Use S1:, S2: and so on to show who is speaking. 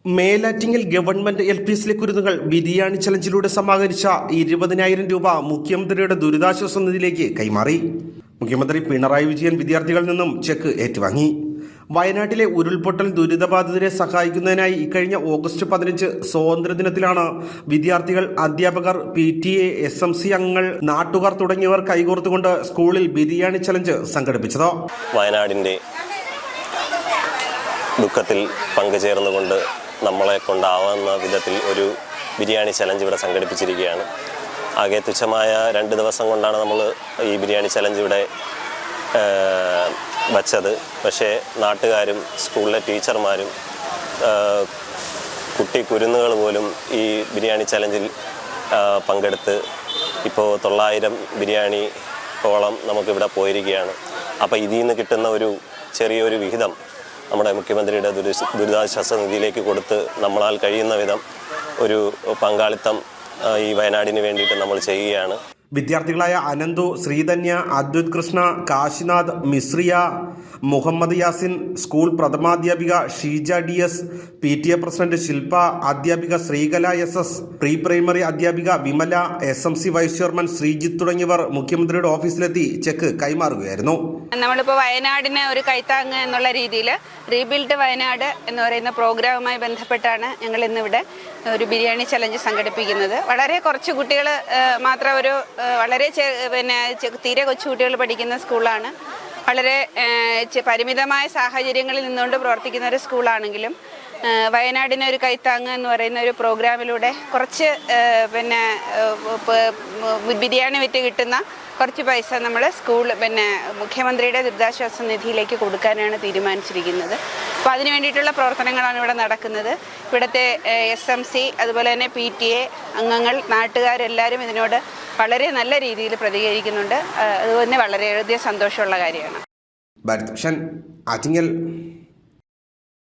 S1: Melattingal government LP കുരുന്നുകൾ biryani ചലഞ്ചിലൂടെ സമാഹരിച്ച 20,000 രൂപ മുഖ്യമന്ത്രിയുടെ ദുരിതാശ്വാസ നിധിയിലേക്ക് കൈമാറി. മുഖ്യമന്ത്രി പിണറായി വിജയൻ വിദ്യാർത്ഥികളിൽ നിന്നും ചെക്ക് ഏറ്റുവാങ്ങി. വയനാട്ടിലെ ഉരുൾപൊട്ടൽ ദുരിതബാധിതരെ സഹായിക്കുന്നതിനായി ഇക്കഴിഞ്ഞ ഓഗസ്റ്റ് 15 സ്വാതന്ത്ര്യദിനത്തിലാണ് വിദ്യാർത്ഥികൾ, അധ്യാപകർ, PTA, SMC അംഗങ്ങൾ, നാട്ടുകാർ തുടങ്ങിയവർ കൈകോർത്തുകൊണ്ട് സ്കൂളിൽ ബിരിയാണി ചലഞ്ച് സംഘടിപ്പിച്ചത്.
S2: വയനാടിൻ്റെ ദുഃഖത്തിൽ പങ്കുചേർന്നുകൊണ്ട് നമ്മളെ കൊണ്ടാവുന്ന വിധത്തിൽ ഒരു ബിരിയാണി ചലഞ്ച് ഇവിടെ സംഘടിപ്പിച്ചിരിക്കുകയാണ്. ആകെ തുച്ഛമായ 2 ദിവസം കൊണ്ടാണ് നമ്മൾ ഈ ബിരിയാണി ചലഞ്ച് ഇവിടെ വച്ചത്. പക്ഷേ നാട്ടുകാരും സ്കൂളിലെ ടീച്ചർമാരും കുരുന്നുകൾ പോലും ഈ ബിരിയാണി ചലഞ്ചിൽ പങ്കെടുത്ത് ഇപ്പോൾ 900 ബിരിയാണിയോളം നമുക്കിവിടെ പോയിരിക്കുകയാണ്. അപ്പോൾ ഇതിൽ നിന്ന് കിട്ടുന്ന ഒരു ചെറിയൊരു വിഹിതം നമ്മുടെ മുഖ്യമന്ത്രിയുടെ ദുരിതാശ്വാസ നിധിയിലേക്ക് കൊടുത്ത് നമ്മളാൽ കഴിയുന്ന വിധം ഒരു പങ്കാളിത്തം ഈ വയനാടിന് വേണ്ടിയിട്ട് നമ്മൾ ചെയ്യുകയാണ്.
S1: വിദ്യാർത്ഥികളായ അനന്തു, ശ്രീധന്യ, അദ്വൈത് കൃഷ്ണ, കാശിനാഥ്, മിശ്രിയ, മുഹമ്മദ് യാസിൻ, സ്കൂൾ പ്രഥമാധ്യാപിക Sheeja DS, PTA president Shilpa, അധ്യാപിക ശ്രീകല SS, പ്രീ പ്രൈമറി അധ്യാപിക Vimala, SMC vice chairman Sreejith തുടങ്ങിയവർ മുഖ്യമന്ത്രിയുടെ ഓഫീസിലെത്തി ചെക്ക് കൈമാറുകയായിരുന്നു.
S3: നമ്മളിപ്പോൾ വയനാടിന് ഒരു കൈത്താങ്ങ് എന്നുള്ള രീതിയിൽ റീബിൽഡ് വയനാട് എന്ന് പറയുന്ന പ്രോഗ്രാമുമായി ബന്ധപ്പെട്ടാണ് ഞങ്ങൾ ഇന്നിവിടെ ഒരു ബിരിയാണി ചലഞ്ച് സംഘടിപ്പിക്കുന്നത്. വളരെ കുറച്ച് കുട്ടികൾ മാത്രം, വളരെ തീരെ കൊച്ചുകുട്ടികൾ പഠിക്കുന്ന സ്കൂളാണ്. വളരെ പരിമിതമായ സാഹചര്യങ്ങളിൽ നിന്നുകൊണ്ട് പ്രവർത്തിക്കുന്ന ഒരു സ്കൂളാണെങ്കിലും വയനാടിന് ഒരു കൈത്താങ്ങ് എന്ന് പറയുന്ന ഒരു പ്രോഗ്രാമിലൂടെ കുറച്ച് ബിരിയാണി വിറ്റ് കിട്ടുന്ന കുറച്ച് പൈസ നമ്മൾ മുഖ്യമന്ത്രിയുടെ ദുരിതാശ്വാസ നിധിയിലേക്ക് കൊടുക്കാനാണ് തീരുമാനിച്ചിരിക്കുന്നത്. അപ്പോൾ അതിന് വേണ്ടിയിട്ടുള്ള പ്രവർത്തനങ്ങളാണ് ഇവിടെ നടക്കുന്നത്. ഇവിടുത്തെ SMC, അതുപോലെ തന്നെ PTA അംഗങ്ങൾ, നാട്ടുകാരെല്ലാവരും ഇതിനോട് വളരെ നല്ല രീതിയിൽ പ്രതികരിക്കുന്നുണ്ട്. അതുപോലെ വളരെയധികം സന്തോഷമുള്ള കാര്യമാണ്.